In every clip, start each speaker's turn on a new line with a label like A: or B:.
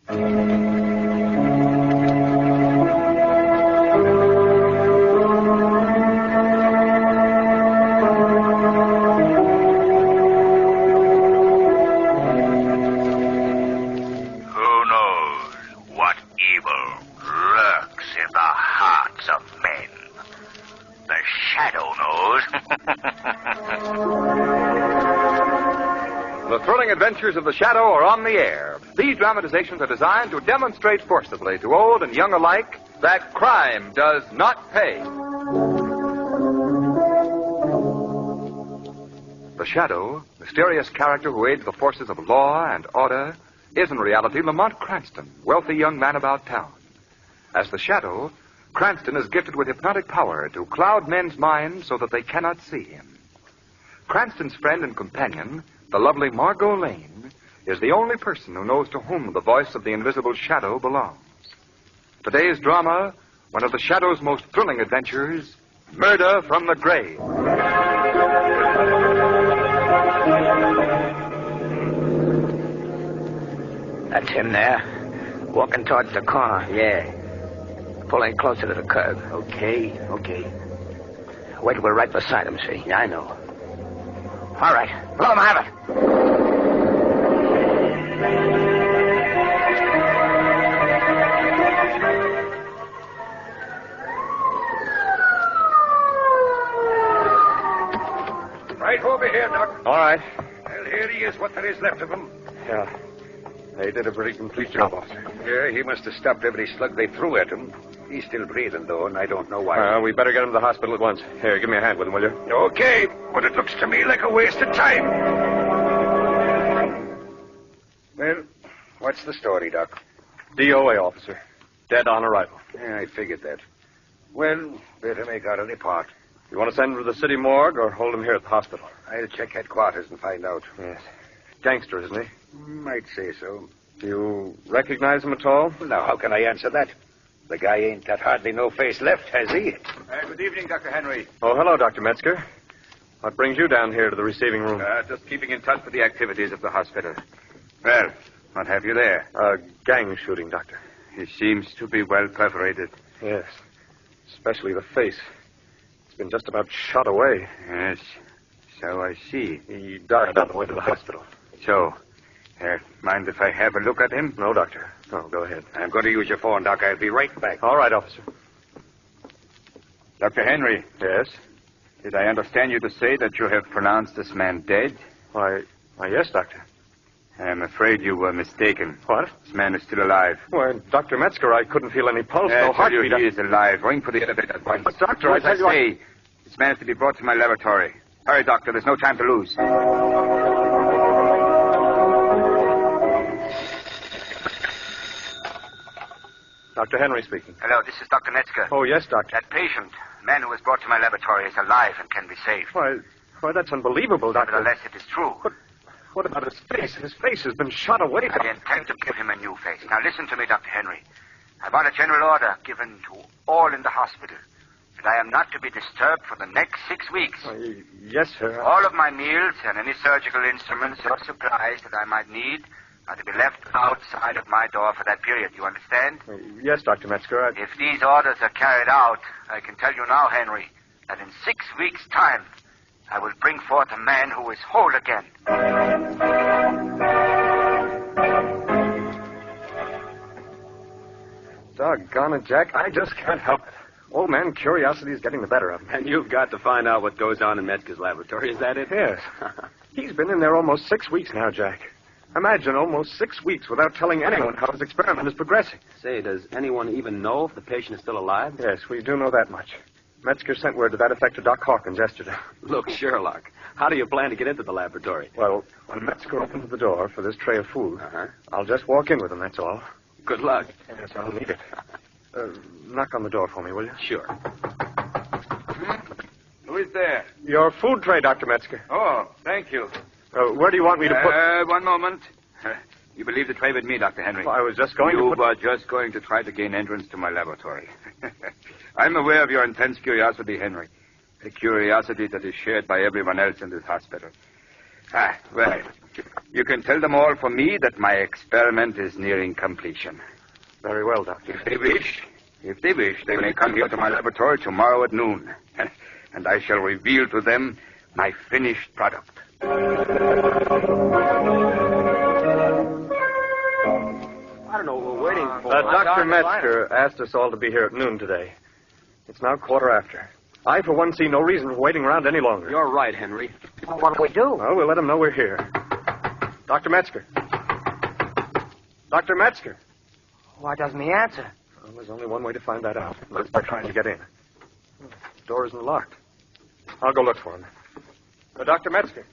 A: The thrilling adventures of the Shadow are on the air. These dramatizations are designed to demonstrate forcibly to old and young alike that crime does not pay. The Shadow, mysterious character who aids the forces of law and order, is in reality Lamont Cranston, wealthy young man about town. As the Shadow, Cranston is gifted with hypnotic power to cloud men's minds so that they cannot see him. Cranston's friend and companion, the lovely Margot Lane, is the only person who knows to whom the voice of the invisible Shadow belongs. Today's drama, one of the Shadow's most thrilling adventures, Murder from the Grave.
B: That's him there, walking towards the car. Yeah. Pulling closer to the curb.
C: Okay.
B: Wait till we're right beside him, see?
C: Yeah, I know.
B: All right. Let him have it.
D: Right over here, Doc.
A: All right.
D: Well, here he is, what there is left of him.
A: Yeah. They did a pretty complete job, officer.
D: Yeah, he must have stopped every slug they threw at him. He's still breathing, though, and I don't know why.
A: We better get him to the hospital at once. Here, give me a hand with him, will you?
D: Okay, but it looks to me like a waste of time. Well, what's the story, Doc?
A: DOA, officer. Dead on arrival.
D: Yeah, I figured that. Well, better make out a report.
A: You want to send him to the city morgue or hold him here at the hospital?
D: I'll check headquarters and find out.
A: Yes. Gangster, isn't he?
D: Might say so.
A: Do you recognize him at all?
D: Now, how can I answer that? The guy ain't got hardly no face left, has he?
E: Good evening, Dr. Henry.
A: Oh, hello, Dr. Metzger. What brings you down here to the receiving room?
E: Just keeping in touch with the activities of the hospital. Well, what have you there?
A: Gang shooting, Doctor.
E: He seems to be well perforated.
A: Yes. Especially the face. It's been just about shot away.
E: Yes. So I see.
A: He died on the way to the hospital.
E: So, mind if I have a look at him?
A: No, Doctor. No, go ahead.
D: I'm going to use your phone, Doc. I'll be right back.
A: All right, officer.
E: Dr. Henry.
A: Yes?
E: Did I understand you to say that you have pronounced this man dead?
A: Why, yes, Doctor.
E: I'm afraid you were mistaken.
A: What?
E: This man is still alive.
A: Why, Dr. Metzger, I couldn't feel any pulse, no heartbeat.
E: He is alive. Ring for the elevator at once.
A: But, Doctor, I tell you...
E: say, this man is to be brought to my laboratory. Hurry, Doctor. There's no time to lose.
A: Dr. Henry speaking.
B: Hello, this is Dr. Metzger.
A: Oh, yes, Doctor.
B: That patient, man who was brought to my laboratory, is alive and can be saved.
A: Why, that's unbelievable, Doctor.
B: Nevertheless, it is true.
A: But what about his face? His face has been shot away.
B: I intend to give him a new face. Now, listen to me, Dr. Henry. I want a general order given to all in the hospital that I am not to be disturbed for the next 6 weeks.
A: Yes, sir.
B: All of my meals and any surgical instruments or supplies that I might need are to be left outside of my door for that period. You understand?
A: Yes, Dr. Metzger.
B: If these orders are carried out, I can tell you now, Henry, that in 6 weeks' time, I will bring forth a man who is whole again.
A: Doggone it, Jack. I just can't help it. Old man curiosity is getting the better of him.
C: And you've got to find out what goes on in Metzger's laboratory. Is that it?
A: Yes. He's been in there almost 6 weeks now, Jack. Imagine almost 6 weeks without telling anyone how his experiment is progressing.
C: Say, does anyone even know if the patient is still alive?
A: Yes, we do know that much. Metzger sent word to that effect to Doc Hawkins yesterday.
C: Look, Sherlock, how do you plan to get into the laboratory?
A: Well, when Metzger opens the door for this tray of food, I'll just walk in with him, that's all.
C: Good luck.
A: Yes, I'll need it. Knock on the door for me, will you?
C: Sure.
E: Who is there?
A: Your food tray, Dr. Metzger.
E: Oh, thank you.
A: Where do you want me to put...
E: One moment. You believe the tray with me, Dr. Henry?
A: Well, I was just going
E: You
A: to put...
E: were just going to try to gain entrance to my laboratory. I'm aware of your intense curiosity, Henry. A curiosity that is shared by everyone else in this hospital. Well, You can tell them all for me that my experiment is nearing completion.
C: Very well, Doctor.
E: If they wish, they may come here to my laboratory tomorrow at noon. And I shall reveal to them my finished product.
C: I don't know what we're waiting for.
F: Dr. Metzger asked us all to be here at noon today. It's now 1:15. I, for one, see no reason for waiting around any longer.
C: You're right, Henry.
G: Well, what do we do?
F: Well, we'll let him know we're here. Dr. Metzger. Dr. Metzger.
G: Why doesn't he answer?
F: Well, there's only one way to find that out. Let's start trying to get in. The door isn't locked. I'll go look for him. Dr. Metzger.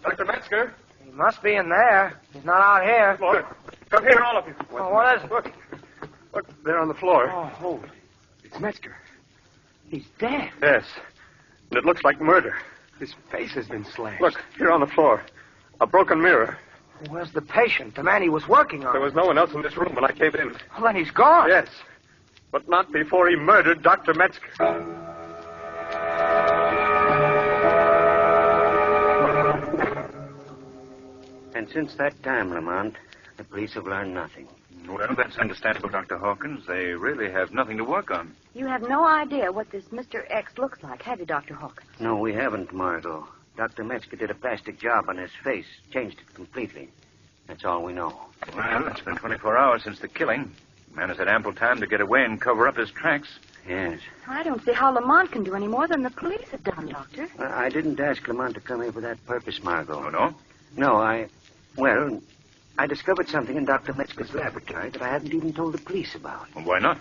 F: Dr. Metzger.
G: He must be in there. He's not out here.
F: Look, come here, all of you.
G: Oh, what is it?
F: Look, there on the floor.
G: Oh, hold it. It's Metzger. He's dead.
F: Yes, and it looks like murder.
C: His face has been slashed.
F: Look, here on the floor. A broken mirror.
G: Where's the patient? The man he was working on.
F: There was no one else in this room when I came in.
G: Well, then he's gone.
F: Yes, but not before he murdered Dr. Metzger.
B: And since that time, Lamont, the police have learned nothing.
E: Well, that's understandable, Dr. Hawkins. They really have nothing to work on.
H: You have no idea what this Mr. X looks like, have you, Dr. Hawkins?
B: No, we haven't, Margot. Dr. Metzger did a plastic job on his face, changed it completely. That's all we know.
E: Well, it's been 24 hours since the killing. The man has had ample time to get away and cover up his tracks.
B: Yes.
H: I don't see how Lamont can do any more than the police have done, Doctor.
B: Well, I didn't ask Lamont to come here for that purpose, Margot.
E: Oh, no?
B: No, I discovered something in Dr. Metzger's laboratory that I hadn't even told the police about.
E: Well, why not?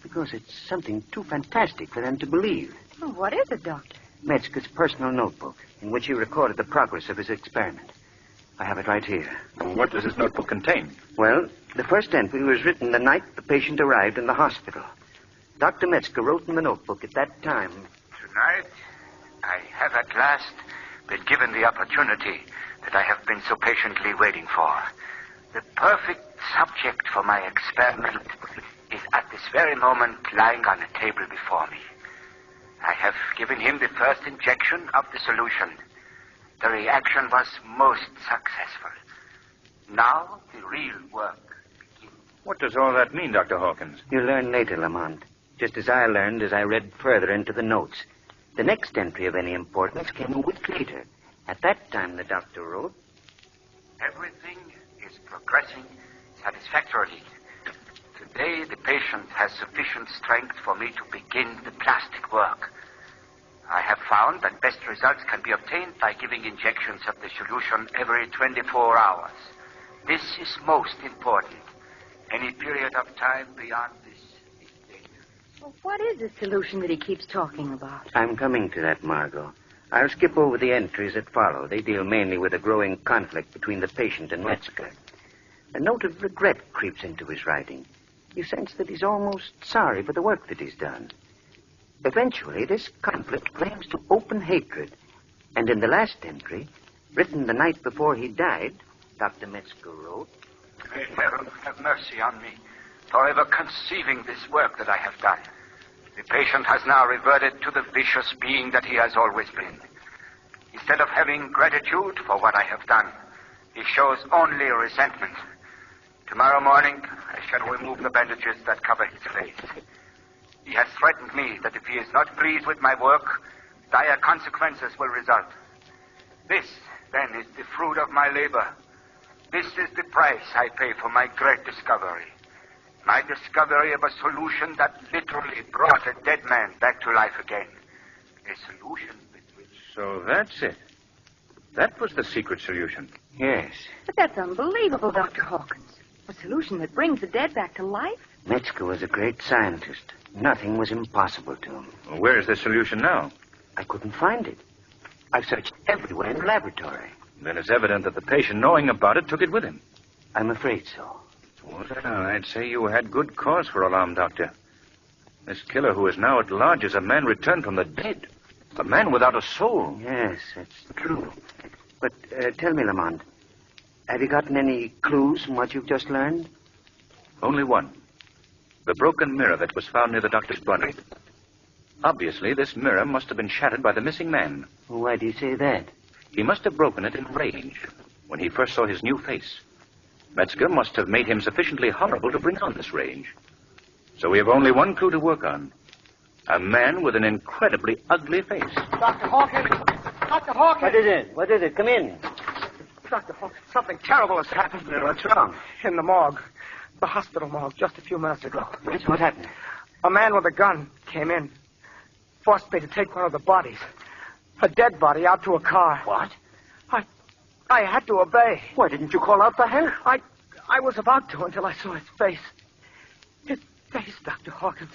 B: Because it's something too fantastic for them to believe.
H: Oh, what is it, Doctor?
B: Metzger's personal notebook, in which he recorded the progress of his experiment. I have it right here.
E: Well, what does this notebook contain?
B: Well, the first entry was written the night the patient arrived in the hospital. Dr. Metzger wrote in the notebook at that time. Tonight, I have at last been given the opportunity that I have been so patiently waiting for. The perfect subject for my experiment is at this very moment lying on a table before me. I have given him the first injection of the solution. The reaction was most successful. Now the real work begins.
E: What does all that mean, Dr. Hawkins?
B: You'll learn later, Lamont. Just as I learned as I read further into the notes. The next entry of any importance came a week later. At that time, the doctor wrote,
I: "Everything is progressing satisfactorily. Today, the patient has sufficient strength for me to begin the plastic work. I have found that best results can be obtained by giving injections of the solution every 24 hours. This is most important. Any period of time beyond this is dangerous."
H: Well, what is the solution that he keeps talking about?
B: I'm coming to that, Margot. I'll skip over the entries that follow. They deal mainly with a growing conflict between the patient and Metzger. A note of regret creeps into his writing. You sense that he's almost sorry for the work that he's done. Eventually, this conflict claims to open hatred. And in the last entry, written the night before he died, Dr. Metzger wrote,
I: "May heaven have mercy on me for ever conceiving this work that I have done. The patient has now reverted to the vicious being that he has always been. Instead of having gratitude for what I have done, he shows only resentment. Tomorrow morning, I shall remove the bandages that cover his face. He has threatened me that if he is not pleased with my work, dire consequences will result. This, then, is the fruit of my labor. This is the price I pay for my great discovery. My discovery of a solution that literally brought a dead man back to life again. A solution with which..."
E: So that's it. That was the secret solution.
B: Yes.
H: But that's unbelievable, Dr. Hawkins. A solution that brings the dead back to life?
B: Metzger was a great scientist. Nothing was impossible to him.
E: Well, where is the solution now?
B: I couldn't find it. I've searched everywhere in the laboratory.
E: Then it's evident that the patient, knowing about it, took it with him.
B: I'm afraid so.
E: Well, I'd say you had good cause for alarm, Doctor. This killer who is now at large is a man returned from the dead. A man without a soul.
B: Yes, that's true. But tell me, Lamont, have you gotten any clues from what you've just learned?
E: Only one. The broken mirror that was found near the doctor's body. Obviously, this mirror must have been shattered by the missing man.
B: Why do you say that?
E: He must have broken it in rage. when he first saw his new face. Metzger must have made him sufficiently horrible to bring on this range. So we have only one clue to work on. A man with an incredibly ugly face.
G: Dr. Hawkins! Dr. Hawkins!
B: What is it? What is it? Come in.
G: Dr. Hawkins, something terrible has happened.
B: What's wrong?
G: In the morgue. The hospital morgue, just a few minutes ago.
B: What happened?
G: A man with a gun came in. Forced me to take one of the bodies. A dead body out to a car.
B: What?
G: I had to obey.
B: Why didn't you call out for help?
G: I was about to until I saw his face. His face, Dr. Hawkins.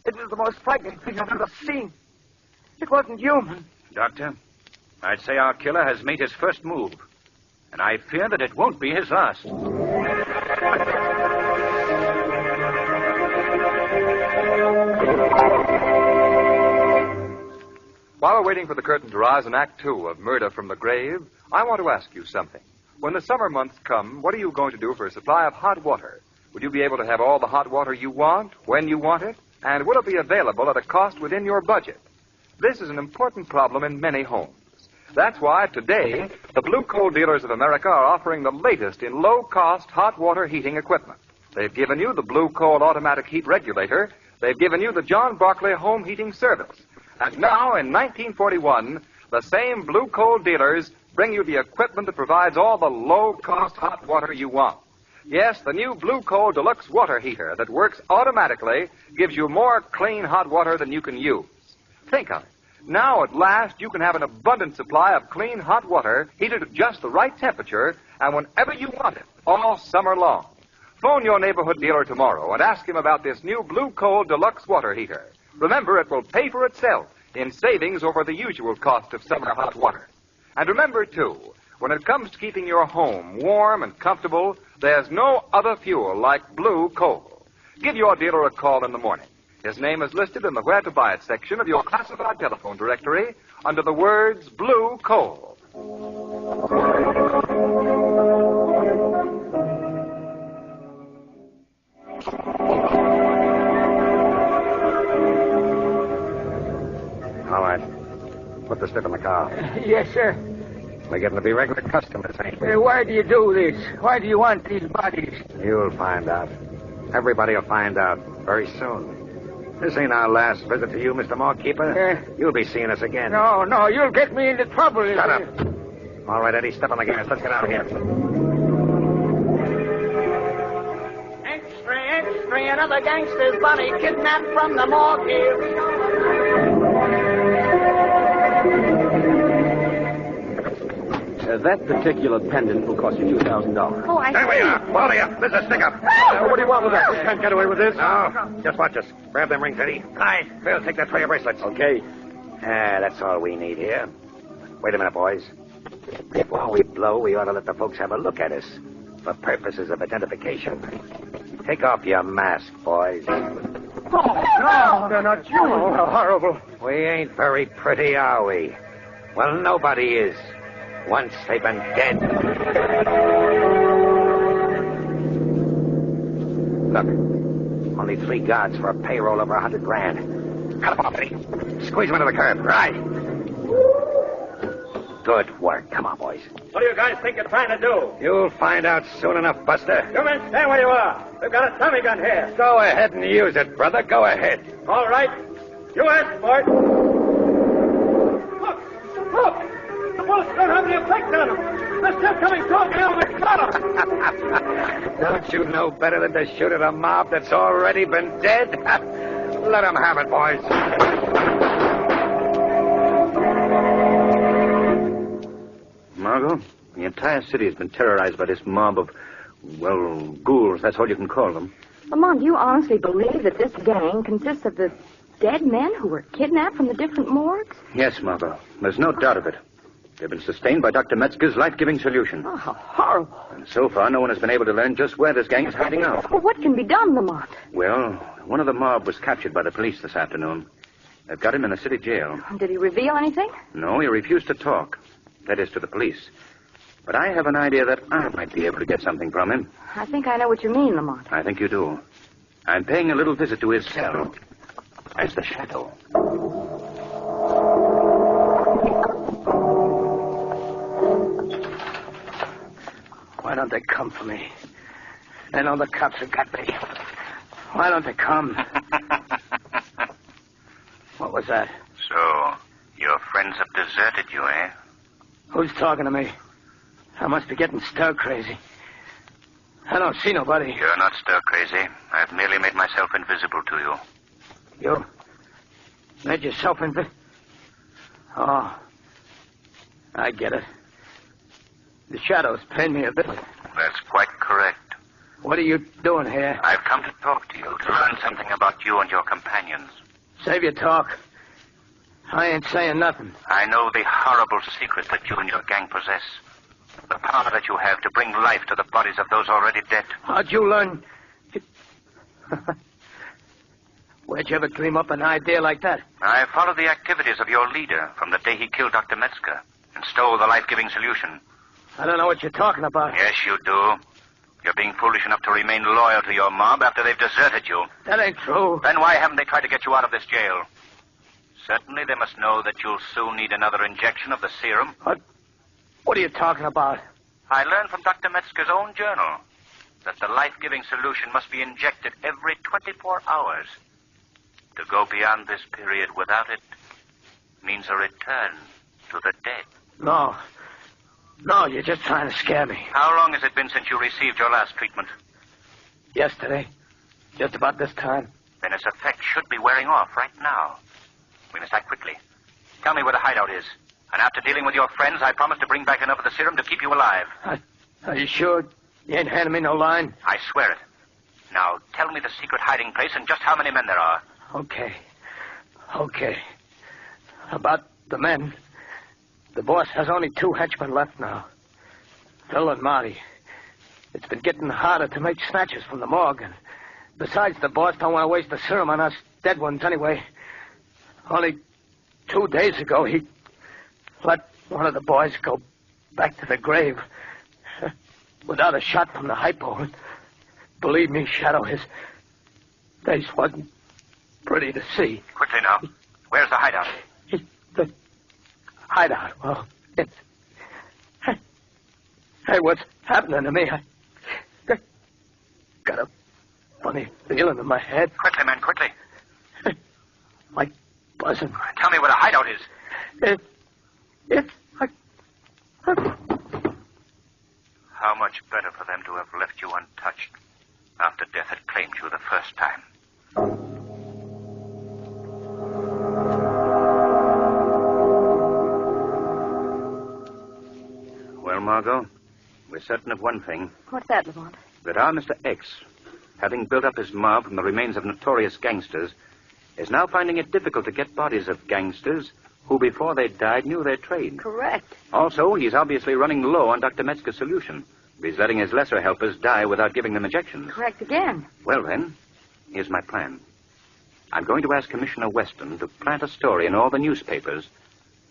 G: It was the most frightening thing I've ever seen. It wasn't human.
E: Doctor, I'd say our killer has made his first move. And I fear that it won't be his last.
A: While we're waiting for the curtain to rise in Act 2 of Murder from the Grave, I want to ask you something. When the summer months come, what are you going to do for a supply of hot water? Will you be able to have all the hot water you want, when you want it? And will it be available at a cost within your budget? This is an important problem in many homes. That's why today, the Blue Coal Dealers of America are offering the latest in low-cost hot water heating equipment. They've given you the Blue Coal Automatic Heat Regulator. They've given you the John Barclay Home Heating Service. And now, in 1941, the same Blue Coal Dealers bring you the equipment that provides all the low-cost hot water you want. Yes, the new Blue Coal Deluxe Water Heater that works automatically gives you more clean hot water than you can use. Think of it. Now, at last, you can have an abundant supply of clean hot water heated at just the right temperature and whenever you want it, all summer long. Phone your neighborhood dealer tomorrow and ask him about this new Blue Coal Deluxe Water Heater. Remember, it will pay for itself in savings over the usual cost of summer hot water. And remember, too, when it comes to keeping your home warm and comfortable, there's no other fuel like Blue Coal. Give your dealer a call in the morning. His name is listed in the Where to Buy It section of your classified telephone directory under the words Blue Coal.
D: All right. Put the stick in the car.
G: Yes, sir.
D: We're getting to be regular customers, ain't we?
G: Why do you do this? Why do you want these bodies?
D: You'll find out. Everybody will find out very soon. This ain't our last visit to you, Mr. Morkeeper. You'll be seeing us again.
G: No, you'll get me into trouble.
D: Shut up. All right, Eddie, step on the gas. Let's get out of here.
G: Extra, another gangster's body kidnapped from the morgue here.
C: That particular pendant will cost you $2,000.
H: Oh, I
D: There we are. Both of you. This is a stick-up.
F: What do you want with that? We can't get away with this.
D: No. Just watch us. Grab them rings, Eddie. Right. Phil, take that tray of bracelets.
C: Okay.
D: That's all we need here. Wait a minute, boys. Before we blow, we ought to let the folks have a look at us for purposes of identification. Take off your mask, boys.
G: No, they're not you.
F: Oh, how horrible.
D: We ain't very pretty, are we? Well, nobody is. Once they've been dead. Look, only 3 guards for a payroll over $100,000. Cut them off, Eddie. Squeeze them into the curb. Right. Good work. Come on, boys.
C: What do you guys think you're trying to do?
D: You'll find out soon enough, Buster.
C: You men stay where you are. We've got a Tommy gun here.
D: Go ahead and use it, brother. Go ahead.
C: All right. You asked for it. Look! The bullets don't have any effect on them. They're still coming toward me over the collar.
D: Don't you know better than to shoot at a mob that's already been dead? Let them have it, boys.
E: Margot, the entire city has been terrorized by this mob of, well, ghouls. That's all you can call them.
H: Lamont, do you honestly believe that this gang consists of the dead men who were kidnapped from the different morgues?
E: Yes, Margot. There's no doubt of it. They've been sustained by Dr. Metzger's life-giving solution.
H: Oh, how horrible.
E: And so far, no one has been able to learn just where this gang is hiding out.
H: Well, what can be done, Lamont?
E: Well, one of the mob was captured by the police this afternoon. They've got him in the city jail.
H: Did he reveal anything?
E: No, he refused to talk. That is, to the police. But I have an idea that I might be able to get something from him.
H: I think I know what you mean, Lamont.
E: I think you do. I'm paying a little visit to his cell. There's the shadow.
G: don't they come for me? They know the cops have got me. Why don't they come? What was that?
I: So, your friends have deserted you, eh?
G: Who's talking to me? I must be getting stir-crazy. I don't see nobody.
I: You're not stir-crazy. I've merely made myself invisible to you.
G: You made yourself invisible? Oh, I get it. The shadows paid me a visit.
I: That's quite correct.
G: What are you doing here?
I: I've come to talk to you, to learn something about you and your companions.
G: Save your talk. I ain't saying nothing.
I: I know the horrible secret that you and your gang possess. The power that you have to bring life to the bodies of those already dead.
G: How'd you learn? Where'd you ever dream up an idea like that?
I: I followed the activities of your leader from the day he killed Dr. Metzger and stole the life-giving solution.
G: I don't know what you're talking about.
I: Yes, you do. You're being foolish enough to remain loyal to your mob after they've deserted you.
G: That ain't true.
I: Then why haven't they tried to get you out of this jail? Certainly they must know that you'll soon need another injection of the serum.
G: What are you talking about?
I: I learned from Dr. Metzger's own journal that the life-giving solution must be injected every 24 hours. To go beyond this period without it means a return to the dead.
G: No, you're just trying to scare me.
I: How long has it been since you received your last treatment?
G: Yesterday. Just about this time.
I: Then its effect should be wearing off right now. We must act quickly. Tell me where the hideout is. And after dealing with your friends, I promise to bring back enough of the serum to keep you alive.
G: Are you sure you ain't handing me no line?
I: I swear it. Now, tell me the secret hiding place and just how many men there are.
G: Okay. About the men. The boss has only 2 henchmen left now. Phil and Marty. It's been getting harder to make snatches from the morgue. And besides, the boss don't want to waste the serum on us dead ones anyway. Only 2 days ago, he let one of the boys go back to the grave without a shot from the hypo. And believe me, Shadow, his face wasn't pretty to see.
I: Quickly now. Where's the hideout?
G: The hideout? Well, it's... Hey, what's happening to me? I got a funny feeling in my head.
I: Quickly, man, quickly.
G: Like buzzing.
I: Tell me where the hideout is.
G: It's...
I: How much better for them to have left you untouched after death had claimed you the first time.
E: Well, Margot, we're certain of one thing.
H: What's that, Lamont?
E: That our Mr. X, having built up his mob from the remains of notorious gangsters, is now finding it difficult to get bodies of gangsters who, before they died, knew their trade.
H: Correct.
E: Also, he's obviously running low on Dr. Metzger's solution. He's letting his lesser helpers die without giving them injections.
H: Correct again.
E: Well, then, here's my plan. I'm going to ask Commissioner Weston to plant a story in all the newspapers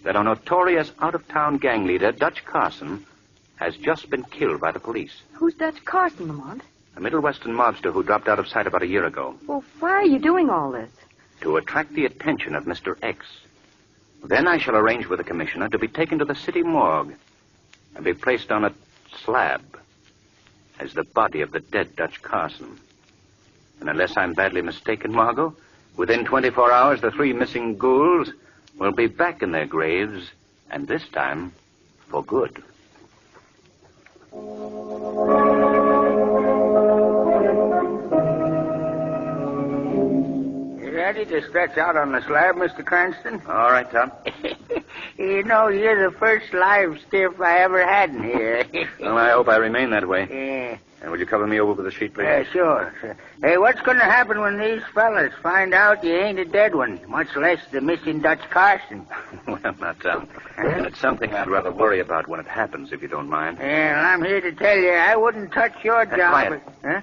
E: that a notorious out-of-town gang leader, Dutch Carson, has just been killed by the police.
H: Who's Dutch Carson, Lamont?
E: A Middle Western mobster who dropped out of sight about a year ago.
H: Well, why are you doing all this?
E: To attract the attention of Mr. X. Then I shall arrange with the commissioner to be taken to the city morgue and be placed on a slab as the body of the dead Dutch Carson. And unless I'm badly mistaken, Margot, within 24 hours, the 3 missing ghouls will be back in their graves, and this time for good.
J: Ready to stretch out on the slab, Mr. Cranston?
E: All right, Tom.
J: You know, you're the first live stiff I ever had in here.
E: Well, I hope I remain that way.
J: Yeah.
E: And would you cover me over with a sheet, please?
J: Sure. Hey, what's going to happen when these fellas find out you ain't a dead one, much less the missing Dutch Carson?
E: Well, now, Tom, it's something I'd rather worry about when it happens, if you don't mind.
J: Yeah, well, I'm here to tell you, I wouldn't touch your job.
E: Quiet.
J: Huh?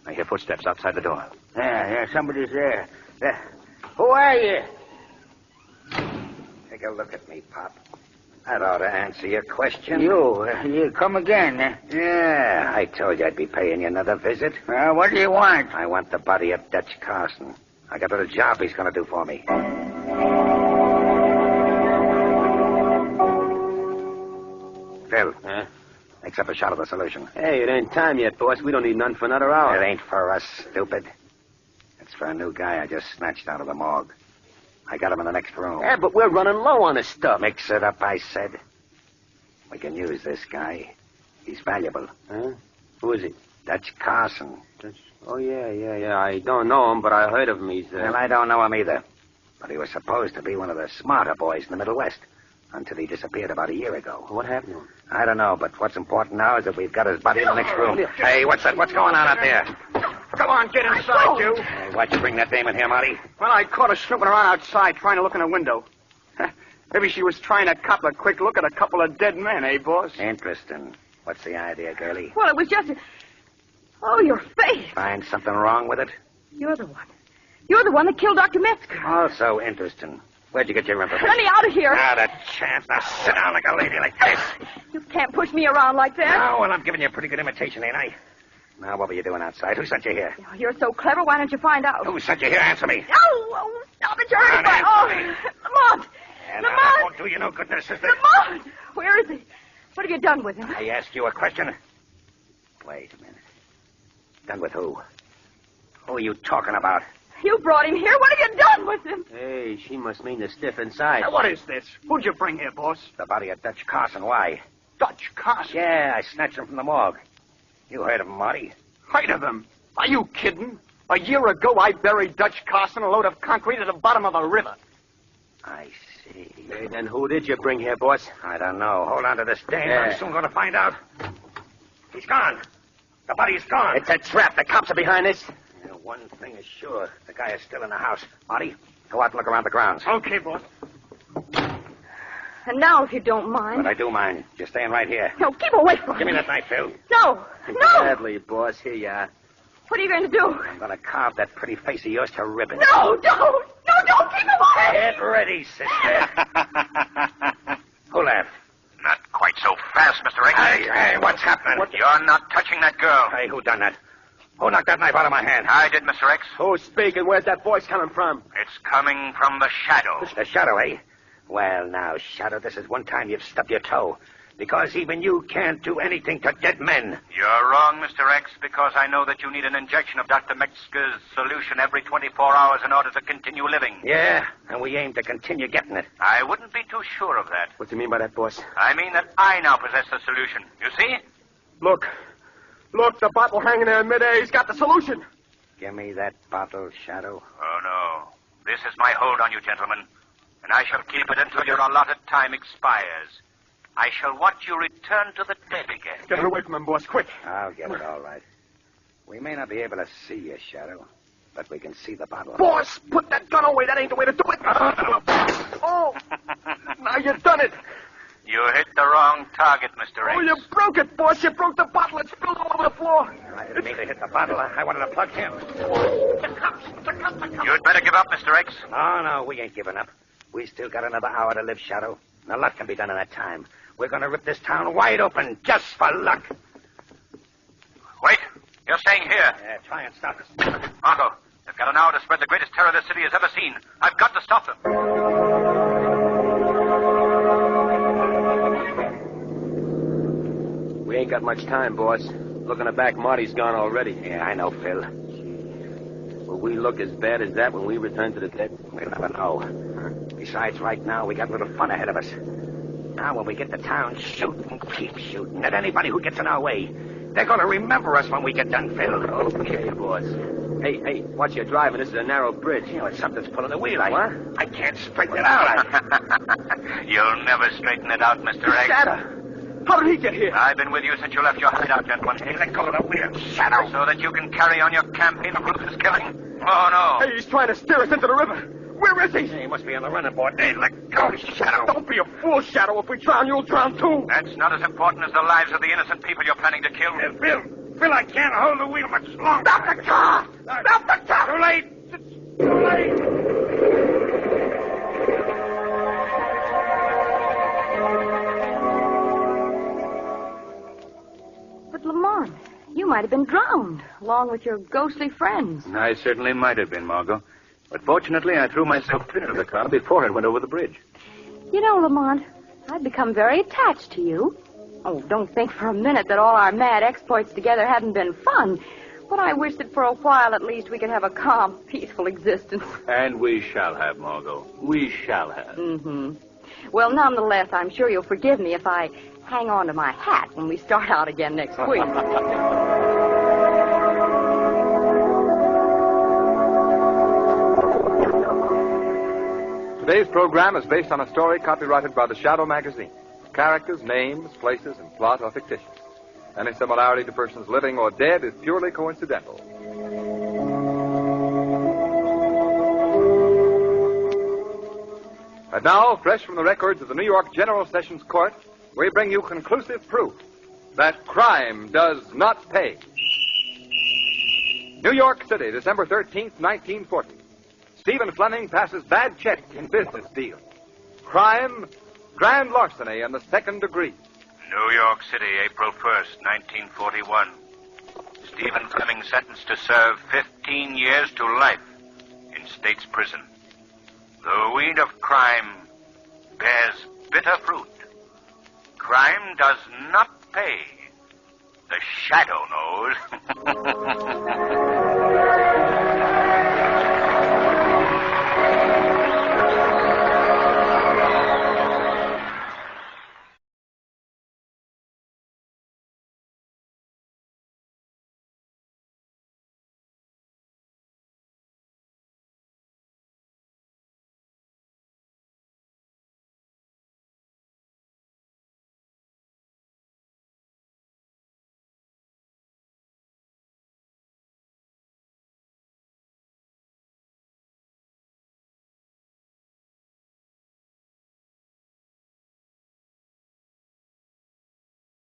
E: I hear footsteps outside the door.
J: Yeah, somebody's there. Who are you?
D: Take a look at me, Pop. That ought to answer your question.
J: You come again, huh?
D: Yeah, I told you I'd be paying you another visit.
J: What do you want?
D: I want the body of Dutch Carson. I got a little job he's going to do for me. Phil.
J: Huh?
D: Mix up a shot of the solution.
K: Hey, it ain't time yet, boss. We don't need none for another hour.
D: It ain't for us, stupid. It's for a new guy I just snatched out of the morgue. I got him in the next room.
K: Yeah, but we're running low on this stuff.
D: Mix it up, I said. We can use this guy. He's valuable.
K: Huh? Who is he?
D: Dutch Carson.
K: Oh, yeah. I don't know him, but I heard of him. He's,
D: Well, I don't know him either. But he was supposed to be one of the smarter boys in the Middle West until he disappeared about a year ago.
K: What happened to him?
D: I don't know, but what's important now is that we've got his body in the next room. Hey, what's that? What's going on out there?
J: Come on, get inside, you.
D: Hey, why'd you bring that dame in here, Marty?
J: Well, I caught her snooping around outside trying to look in a window. Maybe she was trying to cop a quick look at a couple of dead men, eh, boss?
D: Interesting. What's the idea, girlie?
H: Well, it was just Oh, your face.
D: Find something wrong with it?
H: You're the one. You're the one that killed Dr. Metzger.
D: Also interesting. Where'd you get your information?
H: Let me out of here.
D: Not a chance. Now sit down like a lady like this.
H: You can't push me around like that.
D: Oh, well, I'm giving you a pretty good imitation, ain't I? Now, what were you doing outside? Who sent you here?
H: Oh, you're so clever. Why don't you find out?
D: Who sent you here? Answer me.
H: Oh, stop it. You're hurting my... Oh, Lamont.
D: And that won't do you no good, sister.
H: Lamont. Where is he? What have you done with him?
D: I asked you a question. Wait a minute. Done with who? Who are you talking about?
H: You brought him here. What have you done with him?
K: Hey, she must mean the stiff inside.
J: Now, what is this? Who'd you bring here, boss?
D: The body of Dutch Carson. Why?
J: Dutch Carson?
D: Yeah, I snatched him from the morgue. You heard of him, Marty?
J: Heard of him? Are you kidding? A year ago, I buried Dutch Carson a load of concrete at the bottom of a river.
D: I see.
K: Hey, then who did you bring here, boss?
D: I don't know. Hold on to this dame.
K: Yeah.
D: I'm soon going to find out. He's gone. The body's gone.
K: It's a trap. The cops are behind this.
D: Yeah, one thing is sure. The guy is still in the house. Marty, go out and look around the grounds.
J: Okay, boss.
H: And now, if you don't mind...
D: But I do mind. You're staying right here.
H: No, keep away from me.
D: Give me that knife, Phil.
H: No.
K: Gladly, boss. Here you are.
H: What are you going to do?
D: I'm going to carve that pretty face of yours to ribbons.
H: No, don't. No, don't. Keep away.
D: Get ready, sister. Who laughed?
I: Not quite so fast, Mr. X.
D: Hey, what's happening?
I: You're not touching that girl.
D: Hey, who done that? Who knocked that knife out of my hand?
I: I did, Mr. X.
K: Who's speaking? Where's that voice coming from?
I: It's coming from the shadow.
D: The shadow, eh? Well, now, Shadow, this is one time you've stubbed your toe. Because even you can't do anything to dead men.
I: You're wrong, Mr. X, because I know that you need an injection of Dr. Metzger's solution every 24 hours in order to continue living.
D: Yeah, and we aim to continue getting it.
I: I wouldn't be too sure of that.
K: What do you mean by that, boss?
I: I mean that I now possess the solution. You see?
K: Look, the bottle hanging there in midair. He's got the solution.
D: Give me that bottle, Shadow.
I: Oh, no. This is my hold on you, gentlemen. And I shall keep it until your allotted time expires. I shall watch you return to the dead again.
K: Get her away from him, boss, quick.
D: I'll get it all right. We may not be able to see you, Shadow, but we can see the bottle.
K: Boss, put that gun away. That ain't the way to do it. Oh, now you've done it.
I: You hit the wrong target, Mr. X.
K: Oh, you broke it, boss. You broke the bottle. It spilled all over the floor.
D: I didn't mean to hit the bottle. I wanted to plug him.
K: The cops.
I: You'd better give up, Mr. X.
D: No, we ain't giving up. We still got another hour to live, Shadow. And a lot can be done in that time. We're going to rip this town wide open just for luck.
I: Wait. You're staying here.
D: Yeah, try and stop us.
I: Margot, they've got an hour to spread the greatest terror this city has ever seen. I've got to stop them.
K: We ain't got much time, boss. Looking back, Marty's gone already.
D: Yeah, I know, Phil.
K: Will we look as bad as that when we return to the dead?
D: We'll never know. Besides, right now, we got a little fun ahead of us. Now, when we get to town, shoot and keep shooting at anybody who gets in our way. They're going to remember us when we get done, Phil.
K: Okay, boss. Hey, watch your driving. This is a narrow bridge.
D: You know, it's something's pulling the wheel.
K: What?
D: I can't straighten it out.
I: You'll never straighten it out, Mr. X.
K: Shadow. How did he get here?
I: I've been with you since you left your hideout, gentlemen.
D: Hey, let go of the wheel, Shadow.
I: So that you can carry on your campaign of ruthless killing? Oh, no.
K: Hey, he's trying to steer us into the river. Where is he?
D: He must be on the running board. Hey, let go, Shadow.
K: Don't be a fool, Shadow. If we drown, you'll drown too.
I: That's not as important as the lives of the innocent people you're planning to kill.
D: Phil, I can't hold the wheel much longer.
K: Stop the car! Stop the car!
D: Too late. It's too late.
H: But, Lamont, you might have been drowned, along with your ghostly friends.
E: I certainly might have been, Margot. But fortunately, I threw myself clear of the car before it went over the bridge.
H: You know, Lamont, I've become very attached to you. Oh, don't think for a minute that all our mad exploits together hadn't been fun. But I wish that for a while at least we could have a calm, peaceful existence.
E: And we shall have, Margot. We shall have.
H: Mm-hmm. Well, nonetheless, I'm sure you'll forgive me if I hang on to my hat when we start out again next week.
A: Today's program is based on a story copyrighted by the Shadow magazine. Characters, names, places, and plot are fictitious. Any similarity to persons living or dead is purely coincidental. And now, fresh from the records of the New York General Sessions Court, we bring you conclusive proof that crime does not pay. New York City, December 13th, 1940. Stephen Fleming passes bad check in business deal. Crime, grand larceny in the second degree.
I: New York City, April 1st, 1941. Stephen Fleming sentenced to serve 15 years to life in state's prison. The weed of crime bears bitter fruit. Crime does not pay. The shadow knows.